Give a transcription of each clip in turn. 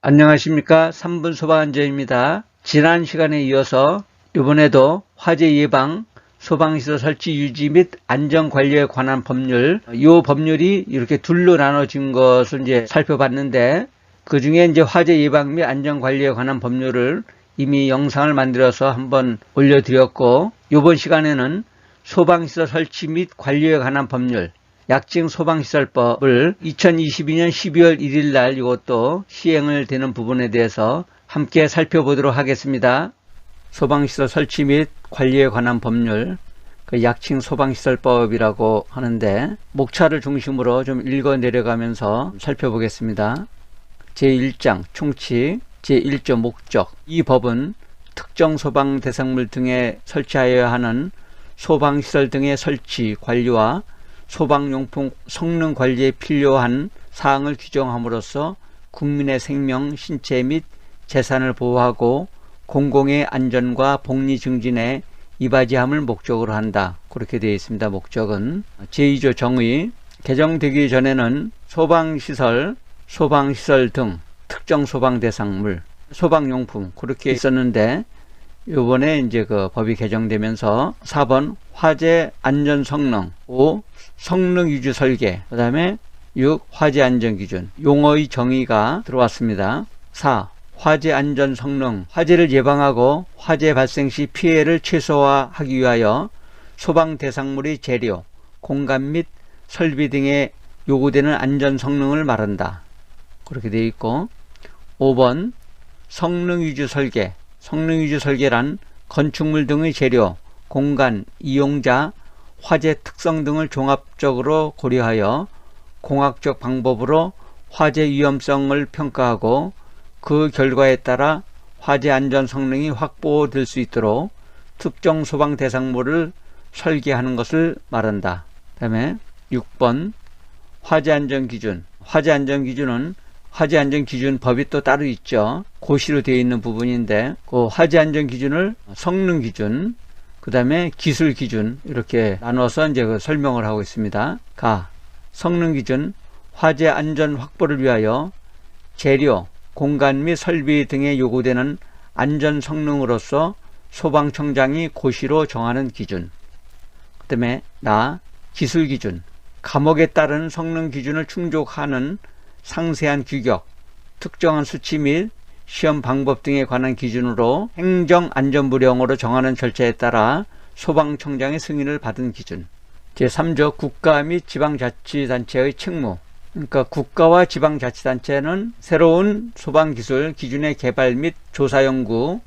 안녕하십니까. 3분 소방안전입니다. 지난 시간에 이어서 이번에도 화재 예방, 소방시설 설치 유지 및 안전관리에 관한 법률, 이 법률이 이렇게 둘로 나눠진 것을 이제 살펴봤는데, 그 중에 이제 화재 예방 및 안전관리에 관한 법률을 이미 영상을 만들어서 한번 올려드렸고, 이번 시간에는 소방시설 설치 및 관리에 관한 법률, 약칭 소방시설법을 2022년 12월 1일 날 이것도 시행을 되는 부분에 대해서 함께 살펴보도록 하겠습니다. 소방시설 설치 및 관리에 관한 법률, 그 약칭 소방시설법이라고 하는데, 목차를 중심으로 좀 읽어 내려가면서 살펴보겠습니다. 제1장 총칙, 제1조 목적. 이 법은 특정 소방 대상물 등에 설치하여야 하는 소방시설 등의 설치, 관리와 소방용품 성능 관리에 필요한 사항을 규정함으로써 국민의 생명, 신체 및 재산을 보호하고 공공의 안전과 복리 증진에 이바지함을 목적으로 한다. 그렇게 되어 있습니다. 목적은. 제2조 정의. 개정되기 전에는 소방시설 등 특정 소방 대상물, 소방용품 그렇게 있었는데, 요번에 이제 그 법이 개정되면서 4번 화재 안전 성능, 5 성능 유지 설계, 그 다음에 6 화재 안전 기준, 용어의 정의가 들어왔습니다. 4 화재 안전 성능, 화재를 예방하고 화재 발생 시 피해를 최소화하기 위하여 소방 대상물의 재료, 공간 및 설비 등에 요구되는 안전 성능을 말한다. 그렇게 되어 있고, 5번 성능 유지 설계. 성능 유지 설계란 건축물 등의 재료, 공간, 이용자, 화재 특성 등을 종합적으로 고려하여 공학적 방법으로 화재 위험성을 평가하고 그 결과에 따라 화재 안전 성능이 확보될 수 있도록 특정 소방 대상물을 설계하는 것을 말한다. 그 다음에 6번 화재 안전 기준. 화재 안전 기준은 화재 안전 기준 법이 또 따로 있죠. 고시로 되어 있는 부분인데, 그 화재 안전 기준을 성능 기준, 그 다음에 기술 기준 이렇게 나눠서 이제 그 설명을 하고 있습니다. 가 성능 기준, 화재 안전 확보를 위하여 재료, 공간 및 설비 등에 요구되는 안전 성능으로서 소방청장이 고시로 정하는 기준. 그 다음에 나 기술 기준, 감옥에 따른 성능 기준을 충족하는 상세한 규격, 특정한 수치 및 시험 방법 등에 관한 기준으로 행정안전부령으로 정하는 절차에 따라 소방청장의 승인을 받은 기준. 제3조 국가 및 지방자치단체의 책무. 그러니까 국가와 지방자치단체는 새로운 소방기술 기준의 개발 및 조사 연구,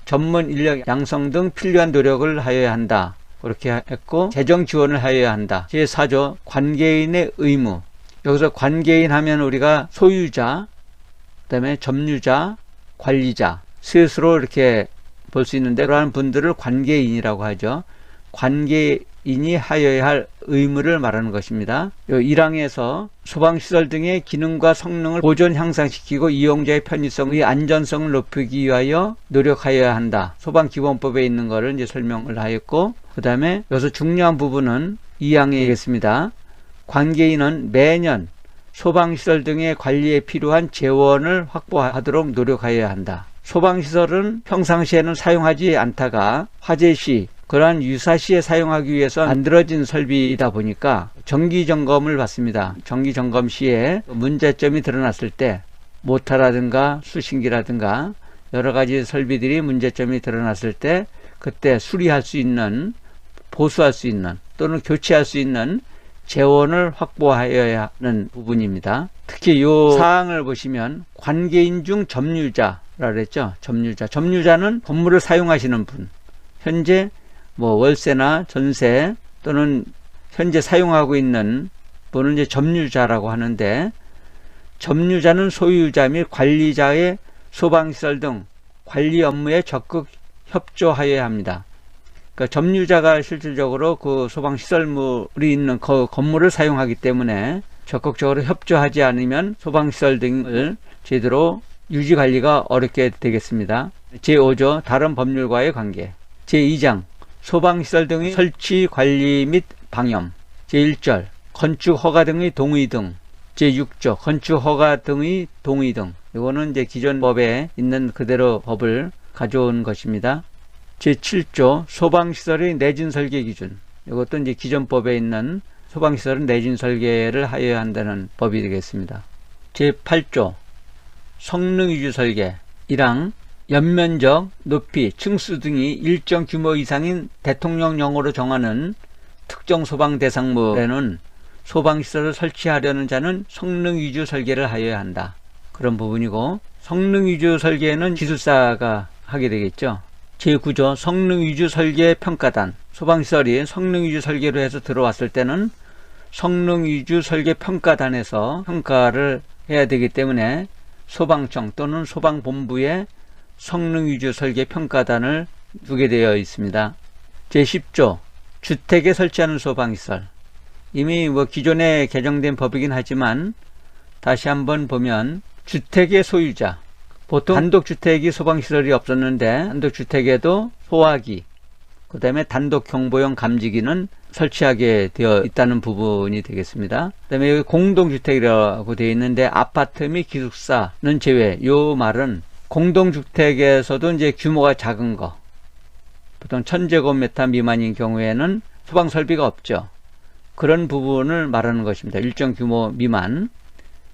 전문 인력 양성 등 필요한 노력을 하여야 한다. 그렇게 했고, 재정 지원을 하여야 한다. 제4조 관계인의 의무. 여기서 관계인 하면 우리가 소유자, 그 다음에 점유자, 관리자, 셋으로 이렇게 볼 수 있는데, 그러한 분들을 관계인이라고 하죠. 관계인이 하여야 할 의무를 말하는 것입니다. 1항에서 소방시설 등의 기능과 성능을 보존 향상시키고 이용자의 편의성의 안전성을 높이기 위하여 노력하여야 한다. 소방기본법에 있는 것을 이제 설명을 하였고, 그 다음에 여기서 중요한 부분은 2항이겠습니다. 관계인은 매년 소방시설 등의 관리에 필요한 재원을 확보하도록 노력하여야 한다. 소방시설은 평상시에는 사용하지 않다가 화재 시, 그러한 유사시에 사용하기 위해서 만들어진 설비이다 보니까 정기점검을 받습니다. 정기점검 시에 문제점이 드러났을 때, 모터라든가 수신기라든가 여러가지 설비들이 문제점이 드러났을 때 그때 수리할 수 있는, 보수할 수 있는 또는 교체할 수 있는 재원을 확보하여야 하는 부분입니다. 특히 이 사항을 보시면 관계인 중 점유자라 그랬죠. 점유자는 건물을 사용하시는 분, 현재 뭐 월세나 전세 또는 현재 사용하고 있는 분을 이제 점유자라고 하는데, 점유자는 소유자 및 관리자의 소방시설 등 관리 업무에 적극 협조하여야 합니다. 그러니까 점유자가 실질적으로 그 소방시설물이 있는 그 건물을 사용하기 때문에 적극적으로 협조하지 않으면 소방시설 등을 제대로 유지관리가 어렵게 되겠습니다. 제5조 다른 법률과의 관계. 제2장 소방시설 등의 설치, 관리 및 방염. 제1절 건축허가 등의 동의 등. 제6조 건축허가 등의 동의 등. 이거는 이제 기존 법에 있는 그대로 법을 가져온 것입니다. 제7조 소방시설의 내진 설계 기준. 이것도 이제 기존 법에 있는 소방시설은 내진 설계를 하여야 한다는 법이 되겠습니다. 제8조 성능 위주 설계 1항 연면적, 높이, 층수 등이 일정 규모 이상인 대통령령으로 정하는 특정 소방 대상물에는 소방시설을 설치하려는 자는 성능 위주 설계를 하여야 한다. 그런 부분이고, 성능 위주 설계는 기술사가 하게 되겠죠. 제9조 성능 위주 설계 평가단. 소방시설이 성능 위주 설계로 해서 들어왔을 때는 성능 위주 설계 평가단에서 평가를 해야 되기 때문에 소방청 또는 소방본부에 성능 위주 설계 평가단을 두게 되어 있습니다. 제10조 주택에 설치하는 소방시설. 이미 기존에 개정된 법이긴 하지만 다시 한번 보면 주택의 소유자, 보통 단독주택이 소방시설이 없었는데 단독주택에도 소화기, 그 다음에 단독경보용 감지기는 설치하게 되어 있다는 부분이 되겠습니다. 그 다음에 여기 공동주택이라고 되어 있는데 아파트 및 기숙사는 제외. 요 말은 공동주택에서도 이제 규모가 작은 거, 보통 1000제곱미터 미만인 경우에는 소방 설비가 없죠. 그런 부분을 말하는 것입니다. 일정 규모 미만.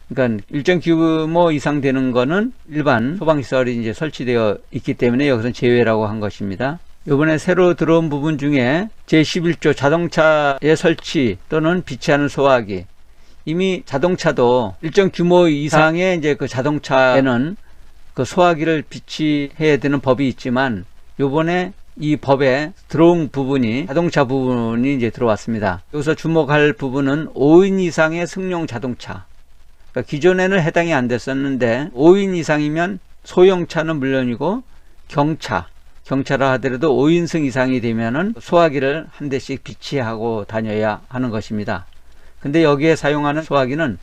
그러니까 일정 규모 이상 되는 거는 일반 소방시설이 이제 설치되어 있기 때문에 여기서 제외라고 한 것입니다. 이번에 새로 들어온 부분 중에 제11조 자동차의 설치 또는 비치하는 소화기. 이미 자동차도 일정 규모 이상의 이제 그 자동차에는 그 소화기를 비치해야 되는 법이 있지만 요번에 이 법에 들어온 부분이 자동차 부분이 이제 들어왔습니다. 여기서 주목할 부분은 5인 이상의 승용 자동차. 그러니까 기존에는 해당이 안 됐었는데 5인 이상이면 소형차는 물론이고 경차라 하더라도 5인승 이상이 되면은 소화기를 한 대씩 비치하고 다녀야 하는 것입니다. 근데 여기에 사용하는 소화기는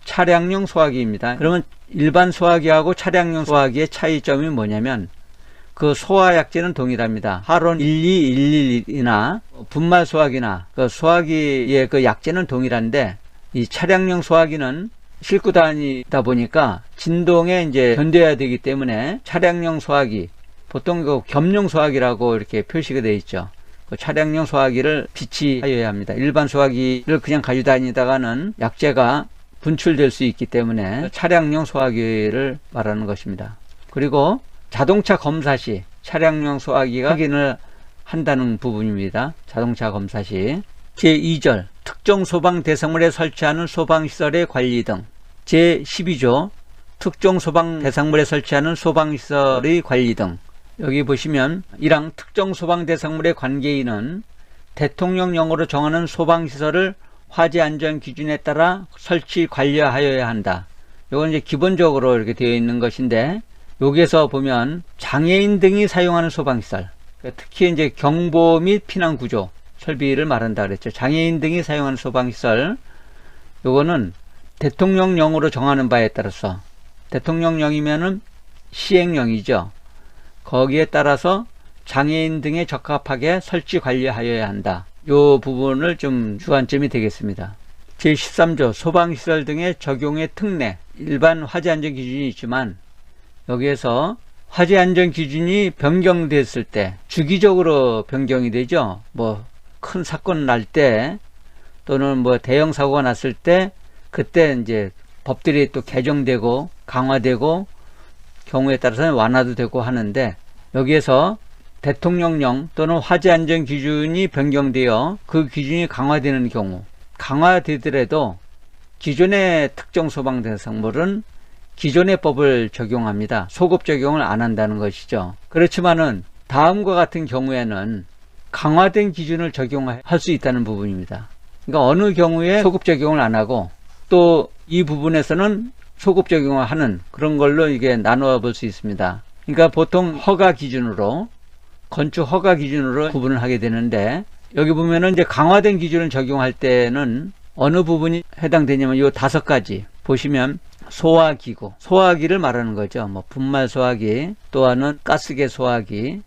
차량용 소화기입니다. 그러면 일반 소화기하고 차량용 소화기의 차이점이 뭐냐면 그 소화약제는 동일합니다. 하론 12111이나 분말 소화기나 그 소화기의 그 약제는 동일한데 이 차량용 소화기는 싣고 다니다 보니까 진동에 이제 견뎌야 되기 때문에 차량용 소화기, 보통 그 겸용 소화기라고 이렇게 표시가 되어 있죠. 그 차량용 소화기를 비치하여야 합니다. 일반 소화기를 그냥 가지고 다니다가는 약제가 분출될 수 있기 때문에 차량용 소화기를 말하는 것입니다. 그리고 자동차 검사 시 차량용 소화기가 확인을 한다는 부분입니다. 자동차 검사 시. 제2절 특정 소방 대상물에 설치하는 소방시설의 관리 등. 제12조 특정 소방 대상물에 설치하는 소방시설의 관리 등. 여기 보시면 1항 특정 소방 대상물의 관계인은 대통령령으로 정하는 소방시설을 화재 안전 기준에 따라 설치 관리하여야 한다. 이건 이제 기본적으로 이렇게 되어 있는 것인데 여기에서 보면 장애인 등이 사용하는 소방시설, 특히 이제 경보 및 피난 구조 설비를 말한다 그랬죠. 장애인 등이 사용하는 소방시설, 요거는 대통령령으로 정하는 바에 따라서, 대통령령이면은 시행령이죠. 거기에 따라서 장애인 등에 적합하게 설치 관리하여야 한다. 요 부분을 좀 주안점이 되겠습니다. 제13조 소방시설 등의 적용의 특례. 일반 화재 안전 기준이 있지만 여기에서 화재 안전 기준이 변경됐을 때 주기적으로 변경이 되죠. 뭐 큰 사건 날 때 또는 뭐 대형 사고가 났을 때 그때 이제 법들이 또 개정되고 강화되고 경우에 따라서는 완화도 되고 하는데, 여기에서 대통령령 또는 화재 안전 기준이 변경되어 그 기준이 강화되는 경우, 강화되더라도 기존의 특정 소방 대상물은 기존의 법을 적용합니다. 소급 적용을 안 한다는 것이죠. 그렇지만은 다음과 같은 경우에는 강화된 기준을 적용할 수 있다는 부분입니다. 그러니까 어느 경우에 소급 적용을 안 하고 또 이 부분에서는 소급 적용을 하는 그런 걸로 이게 나누어 볼 수 있습니다. 그러니까 보통 허가 기준으로, 건축 허가 기준으로 구분을 하게 되는데, 여기 보면은 이제 강화된 기준을 적용할 때는 어느 부분이 해당되냐면 요 5가지 보시면 소화기구, 소화기를 말하는 거죠. 뭐 분말 소화기, 또 하나는 가스계 소화기,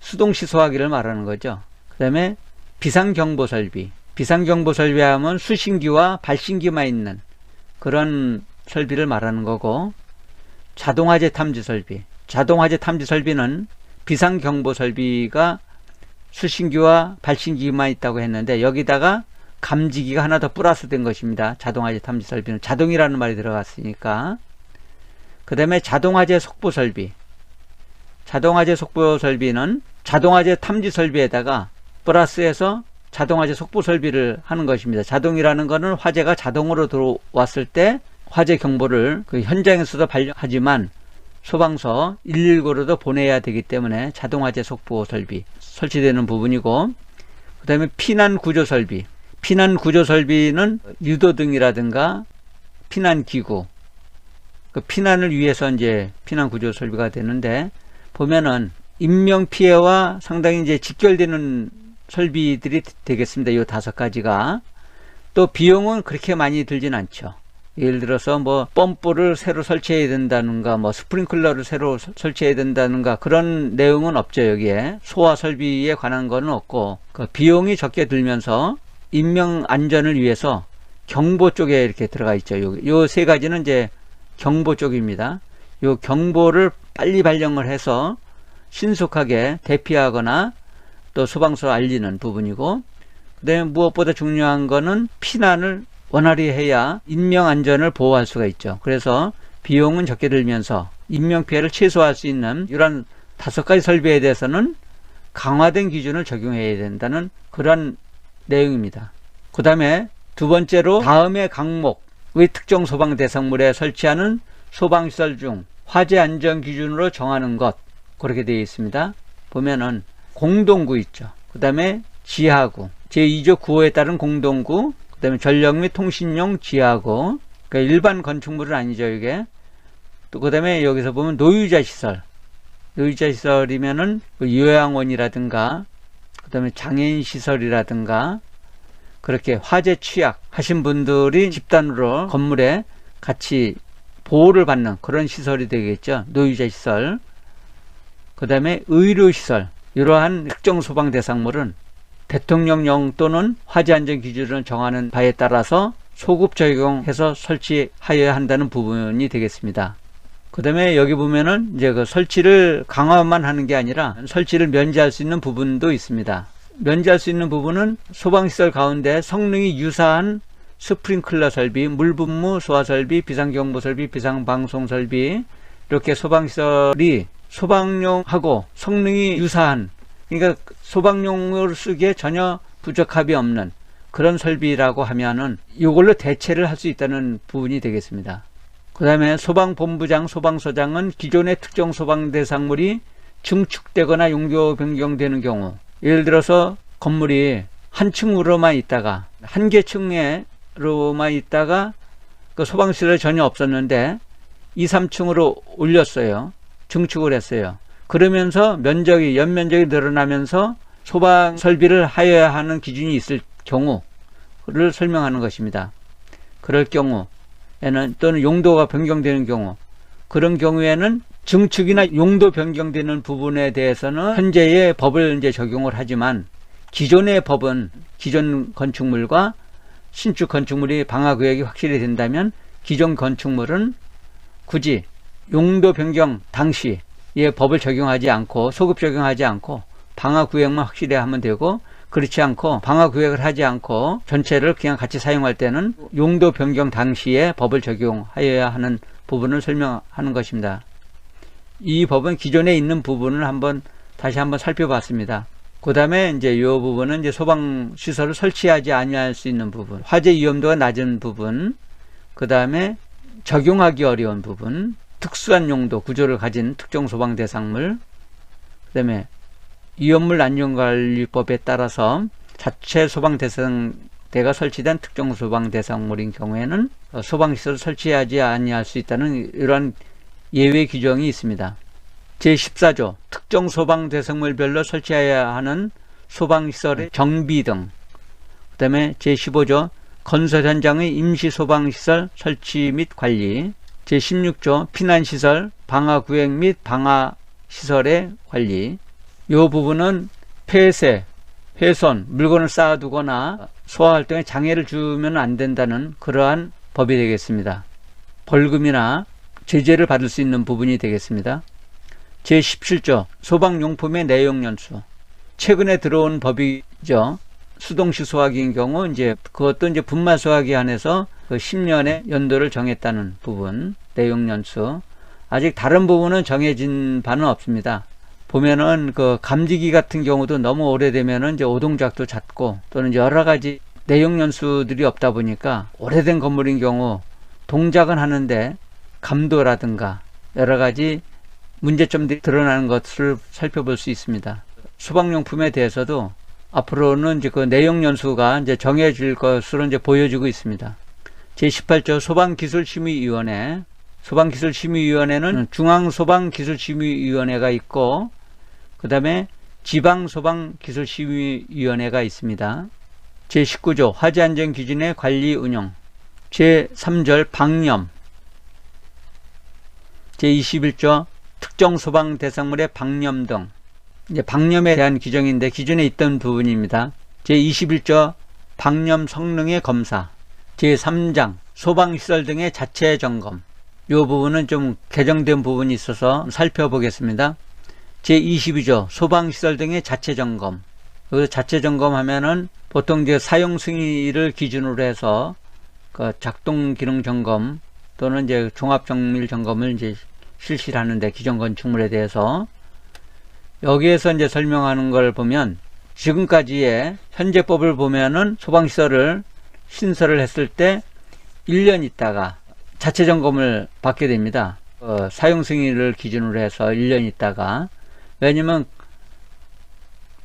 수동시 소화기를 말하는 거죠. 그 다음에 비상경보 설비, 비상경보 설비 하면 수신기와 발신기만 있는 그런 설비를 말하는 거고, 자동화재 탐지 설비. 자동화재 탐지 설비는 비상경보 설비가 수신기와 발신기만 있다고 했는데 여기다가 감지기가 하나 더 플러스 된 것입니다. 자동화재 탐지 설비는 자동이라는 말이 들어갔으니까. 그 다음에 자동화재 속보 설비. 자동화재 속보 설비는 자동화재 탐지 설비에다가 플러스해서 자동화재 속보 설비를 하는 것입니다. 자동이라는 것은 화재가 자동으로 들어왔을 때 화재 경보를 그 현장에서도 발령하지만 소방서 119로도 보내야 되기 때문에 자동화재 속보 설비 설치되는 부분이고, 그 다음에 피난구조 설비. 피난구조 설비는 유도등이라든가 피난기구, 그 피난을 위해서 이제 피난구조 설비가 되는데, 보면은 인명피해와 상당히 이제 직결되는 설비들이 되겠습니다. 이 5가지가. 또 비용은 그렇게 많이 들진 않죠. 예를 들어서 뭐 펌프를 새로 설치해야 된다는가, 뭐 스프링클러를 새로 설치해야 된다는가, 그런 내용은 없죠. 여기에 소화 설비에 관한 거는 없고, 그 비용이 적게 들면서 인명 안전을 위해서 경보 쪽에 이렇게 들어가 있죠. 요 3가지는 이제 경보 쪽입니다. 요 경보를 빨리 발령을 해서 신속하게 대피하거나 또 소방서 알리는 부분이고, 그 다음에 무엇보다 중요한 거는 피난을 원활히 해야 인명 안전을 보호할 수가 있죠. 그래서 비용은 적게 들면서 인명피해를 최소화할 수 있는 이런 5가지 설비에 대해서는 강화된 기준을 적용해야 된다는 그런 내용입니다. 그 다음에 두 번째로 다음의 강목의 특정 소방 대상물에 설치하는 소방시설 중 화재 안전 기준으로 정하는 것, 그렇게 되어 있습니다. 보면은 공동구 있죠. 그 다음에 지하구, 제2조 9호에 따른 공동구, 그 다음에 전력 및 통신용 지하구, 그러니까 일반 건축물은 아니죠, 이게. 또 그 다음에 여기서 보면 노유자 시설. 노유자 시설이면은 요양원이라든가, 그 다음에 장애인 시설이라든가, 그렇게 화재 취약 하신 분들이 집단으로 건물에 같이 보호를 받는 그런 시설이 되겠죠. 노유자 시설. 그 다음에 의료시설. 이러한 특정 소방 대상물은 대통령령 또는 화재안전 기준을 정하는 바에 따라서 소급 적용해서 설치하여야 한다는 부분이 되겠습니다. 그 다음에 여기 보면은 이제 그 설치를 강화만 하는 게 아니라 설치를 면제할 수 있는 부분도 있습니다. 면제할 수 있는 부분은 소방시설 가운데 성능이 유사한 스프링클러 설비, 물분무 소화 설비, 비상경보 설비, 비상방송 설비, 이렇게 소방시설이 소방용하고 성능이 유사한, 그러니까 소방용으로 쓰기에 전혀 부적합이 없는 그런 설비라고 하면은 이걸로 대체를 할 수 있다는 부분이 되겠습니다. 그 다음에 소방본부장, 소방서장은 기존의 특정 소방 대상물이 증축되거나 용도 변경되는 경우, 예를 들어서 건물이 한 층으로만 있다가 한 개 층으로만 있다가 그 소방시설이 전혀 없었는데 2, 3층으로 올렸어요. 증축을 했어요. 그러면서 면적이 연면적이 늘어나면서 소방 설비를 하여야 하는 기준이 있을 경우를 설명하는 것입니다. 그럴 경우에는, 또는 용도가 변경되는 경우, 그런 경우에는 증축이나 용도 변경되는 부분에 대해서는 현재의 법을 이제 적용을 하지만, 기존의 법은 기존 건축물과 신축 건축물이 방화구역이 확실히 된다면 기존 건축물은 굳이 용도 변경 당시에 법을 적용하지 않고 소급 적용하지 않고 방화구역만 확실히 하면 되고, 그렇지 않고 방화구역을 하지 않고 전체를 그냥 같이 사용할 때는 용도 변경 당시에 법을 적용하여야 하는 부분을 설명하는 것입니다. 이 법은 기존에 있는 부분을 다시 한번 살펴봤습니다. 그 다음에 이제 이 부분은 이제 소방시설을 설치하지 아니할 수 있는 부분, 화재 위험도가 낮은 부분, 그 다음에 적용하기 어려운 부분, 특수한 용도, 구조를 가진 특정 소방 대상물, 그 다음에 위험물 안전관리법에 따라서 자체 소방 대상대가 설치된 특정 소방 대상물인 경우에는 소방시설을 설치하지 아니할 수 있다는 이러한 예외 규정이 있습니다. 제14조 특정 소방 대상물별로 설치해야 하는 소방시설의 정비 등, 그 다음에 제15조 건설 현장의 임시 소방시설 설치 및 관리, 제16조 피난시설, 방화구역 및 방화시설의 관리. 이 부분은 폐쇄, 훼손, 물건을 쌓아두거나 소화활동에 장애를 주면 안 된다는 그러한 법이 되겠습니다. 벌금이나 제재를 받을 수 있는 부분이 되겠습니다. 제17조 소방용품의 내용연수. 최근에 들어온 법이죠. 수동식 소화기인 경우 그것도 분말 소화기 안에서 그 10년의 연도를 정했다는 부분, 내용연수. 아직 다른 부분은 정해진 바는 없습니다. 보면은 그 감지기 같은 경우도 너무 오래되면은 오동작도 잦고 또는 여러 가지 내용연수들이 없다 보니까 오래된 건물인 경우 동작은 하는데 감도라든가 여러 가지 문제점들이 드러나는 것을 살펴볼 수 있습니다. 소방용품에 대해서도 앞으로는 그 내용연수가 정해질 것으로 보여지고 있습니다. 제18조 소방기술심의위원회. 소방기술심의위원회는 중앙소방기술심의위원회가 있고 그 다음에 지방소방기술심의위원회가 있습니다. 제19조 화재안전기준의 관리 운영. 제3절 방염. 제21조 특정 소방 대상물의 방염 등. 방염에 대한 규정인데 기존에 있던 부분입니다. 제21조 방염 성능의 검사. 제3장 소방시설 등의 자체 점검. 이 부분은 좀 개정된 부분이 있어서 살펴보겠습니다. 제22조 소방시설 등의 자체 점검. 여기서 자체 점검하면은 보통 사용 승인을 기준으로 해서 그 작동 기능 점검 또는 종합 정밀 점검을 실시를 하는데 기존 건축물에 대해서 여기에서 설명하는 걸 보면 지금까지의 현재법을 보면은 소방시설을 신설을 했을 때 1년 있다가 자체 점검을 받게 됩니다. 사용 승인을 기준으로 해서 1년 있다가. 왜냐면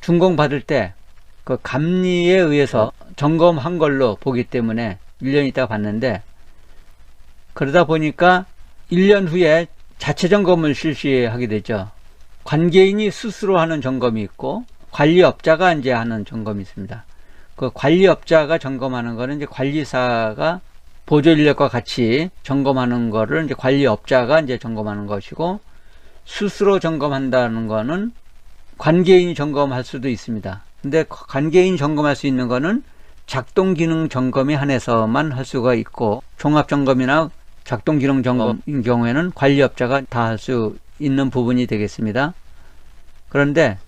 준공 받을 때 그 감리에 의해서 점검한 걸로 보기 때문에 1년 있다가 받는데, 그러다 보니까 1년 후에 자체 점검을 실시하게 되죠. 관계인이 스스로 하는 점검이 있고 관리업자가 하는 점검이 있습니다. 그 관리업자가 점검하는 거는 관리사가 보조인력과 같이 점검하는 거를 관리업자가 점검하는 것이고, 스스로 점검한다는 거는 관계인이 점검할 수도 있습니다. 근데 관계인이 점검할 수 있는 거는 작동 기능 점검에 한해서만 할 수가 있고, 종합 점검이나 작동 기능 점검인 경우에는 관리업자가 다 할 수 있는 부분이 되겠습니다. 그런데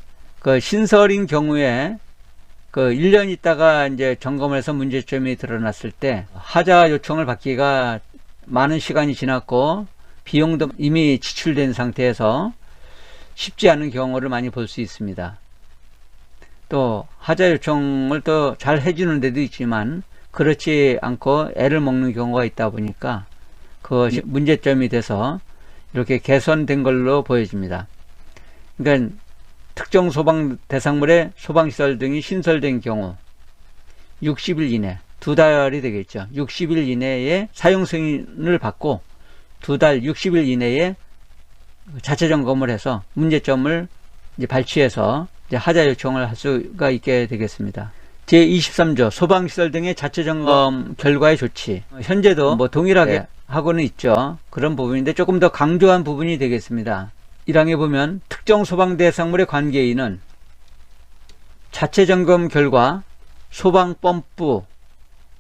그 신설인 경우에 그 1년 있다가 점검을 해서 문제점이 드러났을 때 하자 요청을 받기가 많은 시간이 지났고 비용도 이미 지출된 상태에서 쉽지 않은 경우를 많이 볼 수 있습니다. 또 하자 요청을 또 잘 해주는 데도 있지만 그렇지 않고 애를 먹는 경우가 있다 보니까 그것이 문제점이 돼서 이렇게 개선된 걸로 보여집니다. 그러니까 특정 소방 대상물의 소방시설 등이 신설된 경우 60일 이내, 2달이 되겠죠. 60일 이내에 사용 승인을 받고 2달 60일 이내에 자체 점검을 해서 문제점을 발치해서 하자 요청을 할 수가 있게 되겠습니다. 제23조 소방시설 등의 자체 점검 결과의 조치. 현재도 동일하게 하고는 있죠. 그런 부분인데 조금 더 강조한 부분이 되겠습니다. 1항에 보면 특정 소방 대상물의 관계인은 자체 점검 결과 소방 펌프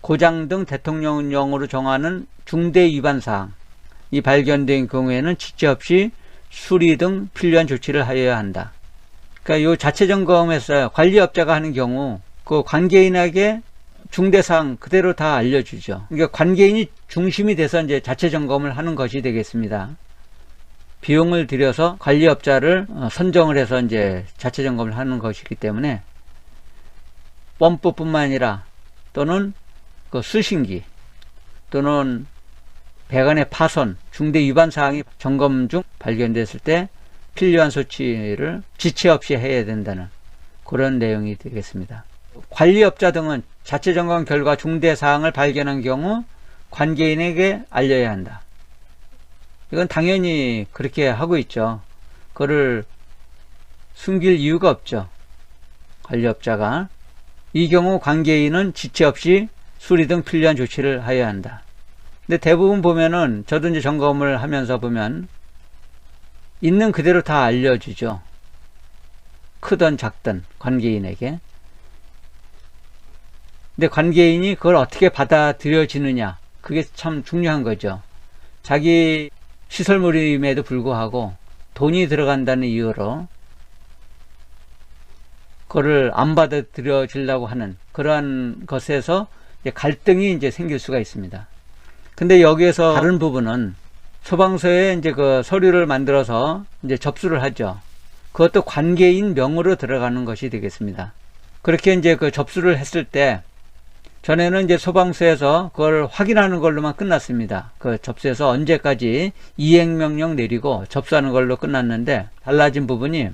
고장 등 대통령령으로 정하는 중대 위반 사항이 발견된 경우에는 지체 없이 수리 등 필요한 조치를 하여야 한다. 그러니까 이 자체 점검에서 관리업자가 하는 경우 그 관계인에게 중대사항 그대로 다 알려주죠. 그러니까 관계인이 중심이 돼서 자체 점검을 하는 것이 되겠습니다. 비용을 들여서 관리업자를 선정을 해서 자체 점검을 하는 것이기 때문에 펌프뿐만 아니라 또는 그 수신기 또는 배관의 파손 중대 위반 사항이 점검 중 발견됐을 때 필요한 조치를 지체 없이 해야 된다는 그런 내용이 되겠습니다. 관리업자 등은 자체 점검 결과 중대 사항을 발견한 경우 관계인에게 알려야 한다. 이건 당연히 그렇게 하고 있죠. 그거를 숨길 이유가 없죠. 관리업자가. 이 경우 관계인은 지체 없이 수리 등 필요한 조치를 하여야 한다. 근데 대부분 보면은 저도 점검을 하면서 보면 있는 그대로 다 알려주죠. 크든 작든 관계인에게. 근데 관계인이 그걸 어떻게 받아들여지느냐, 그게 참 중요한 거죠. 자기 시설물임에도 불구하고 돈이 들어간다는 이유로 그거를 안 받아들여지려고 하는 그러한 것에서 이제 갈등이 이제 생길 수가 있습니다. 근데 여기에서 다른 부분은 소방서에 이제 그 서류를 만들어서 이제 접수를 하죠. 그것도 관계인 명으로 들어가는 것이 되겠습니다. 그렇게 이제 그 접수를 했을 때 전에는 이제 소방서에서 그걸 확인하는 걸로만 끝났습니다. 그 접수해서 언제까지 이행명령 내리고 접수하는 걸로 끝났는데, 달라진 부분이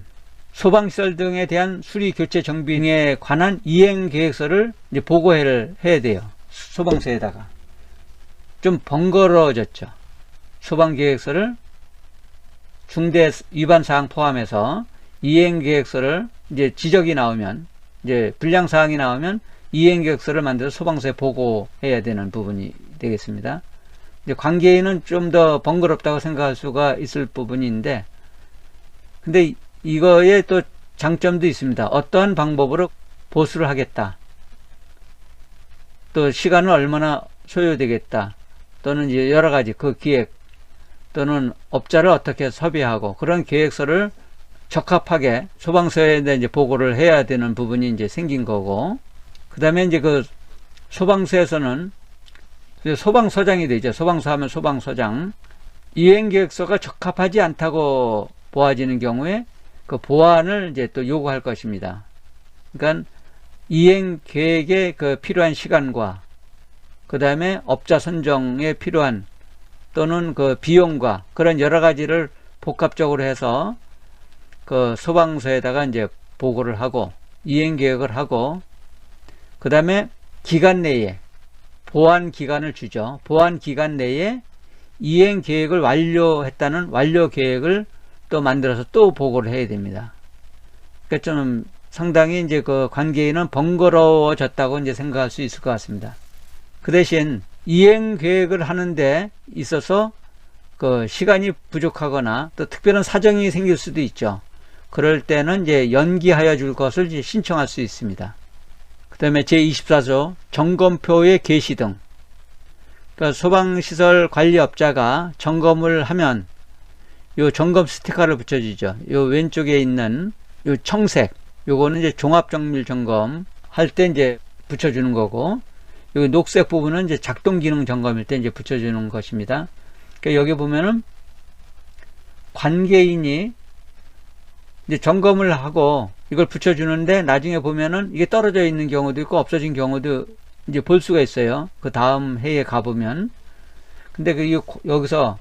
소방시설 등에 대한 수리, 교체, 정비 등에 관한 이행계획서를 이제 보고를 해야 돼요. 소방서에다가. 좀 번거로워졌죠. 소방계획서를 중대 위반사항 포함해서 이행계획서를 이제 지적이 나오면, 이제 불량사항이 나오면 이행계획서를 만들어서 소방서에 보고해야 되는 부분이 되겠습니다. 이제 관계인은 좀 더 번거롭다고 생각할 수가 있을 부분인데, 근데 이거에 또 장점도 있습니다. 어떠한 방법으로 보수를 하겠다, 또 시간은 얼마나 소요되겠다, 또는 이제 여러 가지 그 기획 또는 업자를 어떻게 섭외하고 그런 계획서를 적합하게 소방서에 이제 보고를 해야 되는 부분이 이제 생긴 거고, 그 다음에 이제 그 소방서에서는 소방서장이 되죠. 소방서 하면 소방서장. 이행계획서가 적합하지 않다고 보아지는 경우에 그 보완을 이제 또 요구할 것입니다. 그러니까 이행계획에 그 필요한 시간과 그 다음에 업자 선정에 필요한 또는 그 비용과 그런 여러 가지를 복합적으로 해서 그 소방서에다가 이제 보고를 하고 이행계획을 하고, 그 다음에 기간 내에 보완 기간을 주죠. 보완 기간 내에 이행계획을 완료했다는 완료계획을 또 만들어서 또 보고를 해야 됩니다. 그러니까 좀 상당히 이제 그 관계인은 번거로워졌다고 이제 생각할 수 있을 것 같습니다. 그 대신 이행계획을 하는데 있어서 그 시간이 부족하거나 또 특별한 사정이 생길 수도 있죠. 그럴 때는 이제 연기하여 줄 것을 이제 신청할 수 있습니다. 그 다음에 제24조 점검표의 게시 등, 그러니까 소방시설 관리업자가 점검을 하면 요 점검 스티커를 붙여주죠. 요 왼쪽에 있는 요 청색, 요거는 이제 종합정밀 점검 할 때 이제 붙여주는 거고, 요 녹색 부분은 이제 작동 기능 점검일 때 이제 붙여주는 것입니다. 그러니까 여기 보면은 관계인이 이제 점검을 하고 이걸 붙여주는데 나중에 보면은 이게 떨어져 있는 경우도 있고 없어진 경우도 이제 볼 수가 있어요. 그 다음 해에 가보면. 근데 그 여기서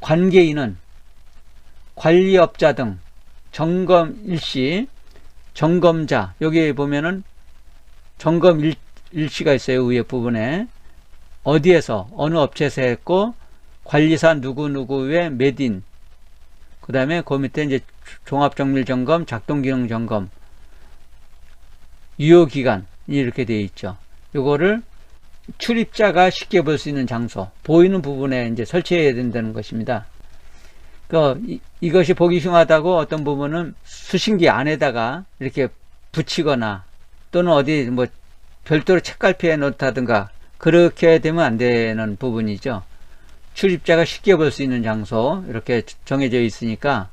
관계인은 관리업자 등 점검 일시, 점검자, 여기 보면은 점검 일시가 있어요. 위에 부분에 어디에서 어느 업체에서 했고 관리사 누구누구의 몇인, 그 다음에 그 밑에 이제 종합정밀점검, 작동기능점검, 유효기간이 이렇게 되어 있죠. 요거를 출입자가 쉽게 볼 수 있는 장소, 보이는 부분에 이제 설치해야 된다는 것입니다. 이것이 보기 흉하다고 어떤 부분은 수신기 안에다가 이렇게 붙이거나 또는 어디 뭐 별도로 책갈피에 놓다든가 그렇게 되면 안 되는 부분이죠. 출입자가 쉽게 볼 수 있는 장소 이렇게 정해져 있으니까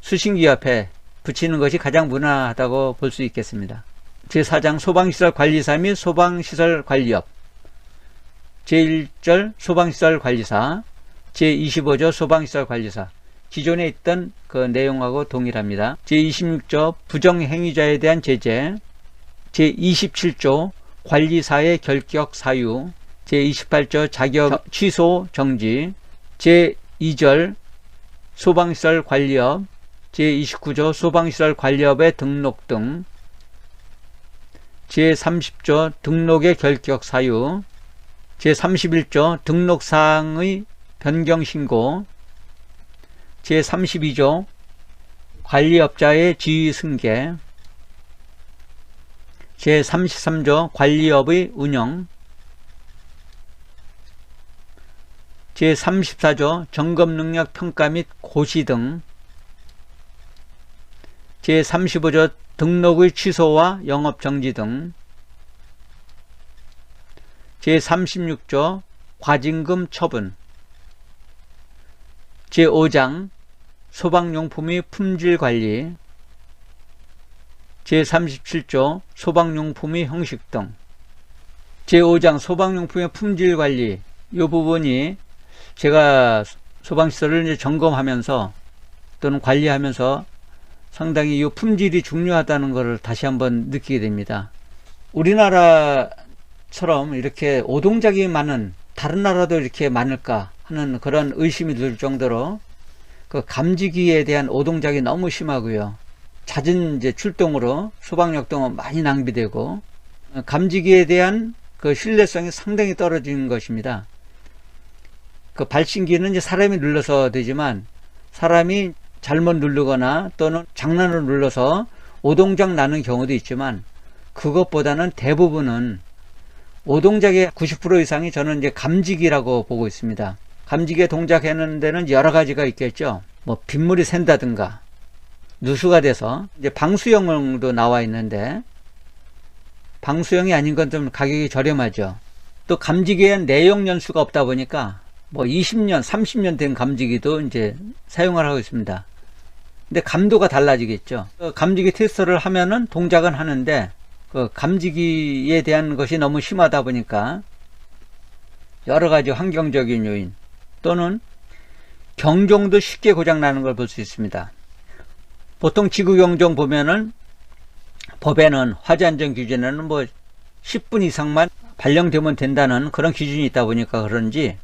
수신기 옆에 붙이는 것이 가장 무난하다고 볼 수 있겠습니다. 제4장 소방시설 관리사 및 소방시설 관리업, 제1절 소방시설 관리사, 제25조 소방시설 관리사, 기존에 있던 그 내용하고 동일합니다. 제26조 부정행위자에 대한 제재, 제27조 관리사의 결격 사유, 제28조 자격 취소 정지, 제2절 소방시설 관리업, 제29조 소방시설 관리업의 등록 등, 제30조 등록의 결격 사유, 제31조 등록사항의 변경신고, 제32조 관리업자의 지휘승계, 제33조 관리업의 운영, 제34조 점검능력 평가 및 고시 등, 제35조 등록의 취소와 영업정지 등, 제36조 과징금 처분, 제5장 소방용품의 품질관리, 제37조 소방용품의 형식 등. 제5장 소방용품의 품질관리, 이 부분이 제가 소방시설을 이제 점검하면서 또는 관리하면서 상당히 이 품질이 중요하다는 것을 다시 한번 느끼게 됩니다. 우리나라처럼 이렇게 오동작이 많은 다른 나라도 이렇게 많을까 하는 그런 의심이 들 정도로 그 감지기에 대한 오동작이 너무 심하고요. 잦은 이제 출동으로 소방력 등은 많이 낭비되고, 감지기에 대한 그 신뢰성이 상당히 떨어지는 것입니다. 그 발신기는 이제 사람이 눌러서 되지만 사람이 잘못 누르거나 또는 장난으로 눌러서 오동작 나는 경우도 있지만, 그것보다는 대부분은 오동작의 90% 이상이 저는 이제 감지기라고 보고 있습니다. 감지기에 동작하는 데는 여러 가지가 있겠죠. 뭐 빗물이 샌다든가 누수가 돼서 이제 방수형도 나와 있는데, 방수형이 아닌 건 좀 가격이 저렴하죠. 또 감지기엔 내용 연수가 없다 보니까 뭐 20년, 30년 된 감지기도 이제 사용을 하고 있습니다. 근데 감도가 달라지겠죠. 감지기 테스트를 하면은 동작은 하는데, 그 감지기에 대한 것이 너무 심하다 보니까 여러 가지 환경적인 요인 또는 경종도 쉽게 고장나는 걸 볼 수 있습니다. 보통 지구 경종 보면은 법에는 화재 안전 기준에는 뭐 10분 이상만 발령되면 된다는 그런 기준이 있다 보니까 그런지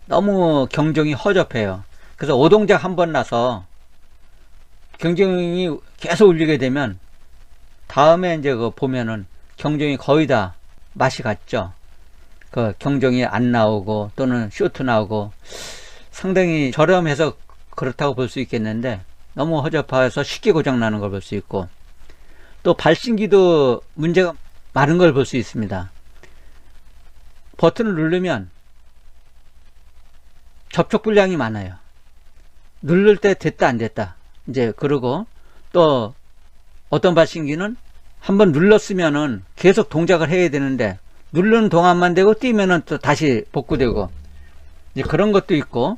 너무 경종이 허접해요. 그래서 오동작 한번 나서 경종이 계속 울리게 되면 다음에 이제 그 보면은 경종이 거의 다 맛이 갔죠. 그 경종이 안 나오고 또는 쇼트 나오고 상당히 저렴해서 그렇다고 볼 수 있겠는데, 너무 허접해서 쉽게 고장나는 걸 볼 수 있고, 또 발신기도 문제가 많은 걸 볼 수 있습니다. 버튼을 누르면 접촉 불량이 많아요. 누를 때 됐다 안 됐다 이제 그러고, 또 어떤 발신기는 한번 눌렀으면은 계속 동작을 해야 되는데 누르는 동안만 되고 띄면은 또 다시 복구되고, 이제 그런 것도 있고,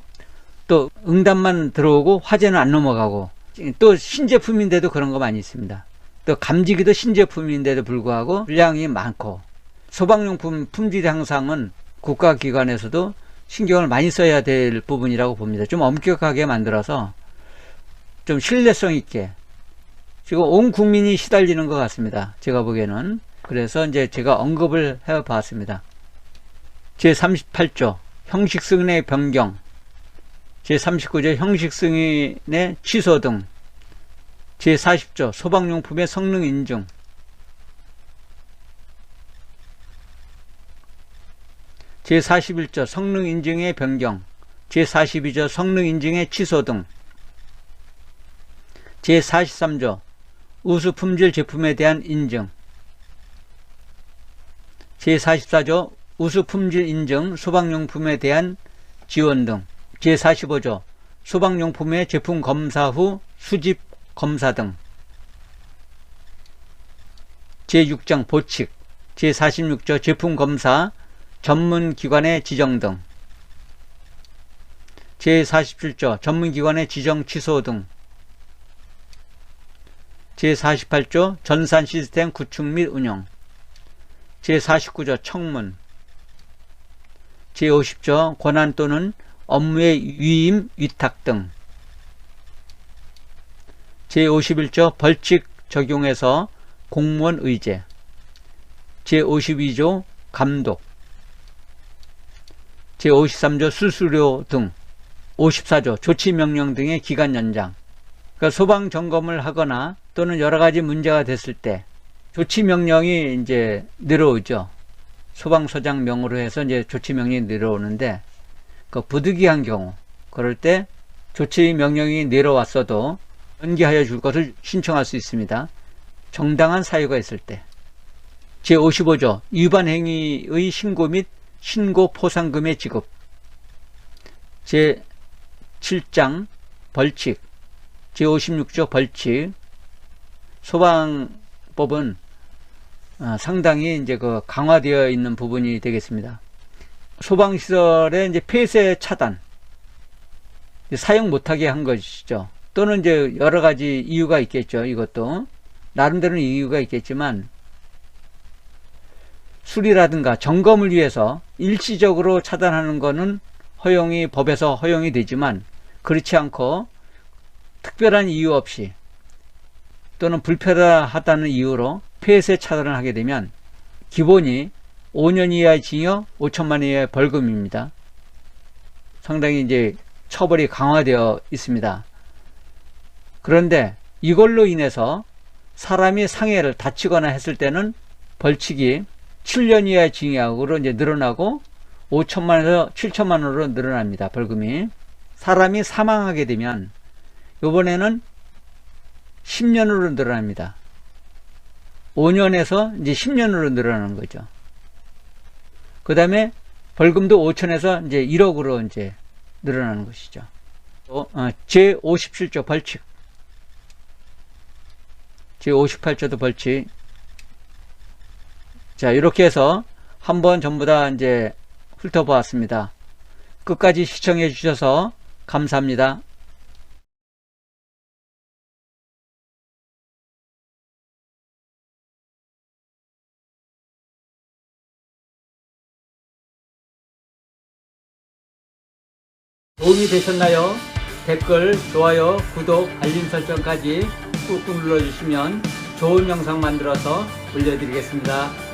또 응답만 들어오고 화재는 안 넘어가고, 또 신제품인데도 그런 거 많이 있습니다. 또 감지기도 신제품인데도 불구하고 불량이 많고, 소방용품 품질 향상은 국가기관에서도 신경을 많이 써야 될 부분이라고 봅니다. 좀 엄격하게 만들어서 좀 신뢰성 있게, 지금 온 국민이 시달리는 것 같습니다. 제가 보기에는. 그래서 이제 제가 언급을 해 봤습니다. 제38조 형식승인의 변경, 제39조 형식승인의 취소 등, 제40조 소방용품의 성능 인증, 제41조 성능 인증의 변경, 제42조 성능 인증의 취소 등, 제43조 우수 품질 제품에 대한 인증, 제44조 우수 품질 인증 소방용품에 대한 지원 등, 제45조 소방용품의 제품 검사 후 수집 검사 등, 제6장 보칙, 제46조 제품 검사 전문기관의 지정 등, 제47조 전문기관의 지정 취소 등, 제48조 전산 시스템 구축 및 운영, 제49조 청문, 제50조 권한 또는 업무의 위임 위탁 등, 제51조 벌칙 적용해서 공무원 의제, 제52조 감독, 제53조 수수료 등, 54조 조치명령 등의 기간 연장. 그러니까 소방 점검을 하거나 또는 여러 가지 문제가 됐을 때 조치명령이 이제 내려오죠. 소방서장 명으로 해서 이제 조치명령이 내려오는데, 그 부득이한 경우, 그럴 때 조치명령이 내려왔어도 연기하여 줄 것을 신청할 수 있습니다. 정당한 사유가 있을 때. 제55조 위반 행위의 신고 및 신고 포상금의 지급, 제7장 벌칙, 제56조 벌칙. 소방법은 상당히 이제 그 강화되어 있는 부분이 되겠습니다. 소방시설의 이제 폐쇄 차단, 사용 못하게 한 것이죠. 또는 이제 여러 가지 이유가 있겠죠. 이것도 나름대로는 이유가 있겠지만, 수리라든가 점검을 위해서 일시적으로 차단하는 것은 법에서 허용이 되지만, 그렇지 않고 특별한 이유 없이 또는 불편하다는 이유로 폐쇄 차단을 하게 되면 기본이 5년 이하의 징역, 5천만 원 이하의 벌금입니다. 상당히 이제 처벌이 강화되어 있습니다. 그런데 이걸로 인해서 사람이 상해를 다치거나 했을 때는 벌칙이 7년 이하의 징역으로 이제 늘어나고 5천만 원에서 7천만 원으로 늘어납니다. 벌금이. 사람이 사망하게 되면 이번에는 10년으로 늘어납니다. 5년에서 이제 10년으로 늘어나는 거죠. 그 다음에 벌금도 5천에서 이제 1억으로 이제 늘어나는 것이죠. 제57조 벌칙. 제58조도 벌칙. 자, 이렇게 해서 한번 전부 다 이제 훑어보았습니다. 끝까지 시청해 주셔서 감사합니다. 도움이 되셨나요? 댓글, 좋아요, 구독, 알림 설정까지 꾹꾹 눌러주시면 좋은 영상 만들어서 올려드리겠습니다.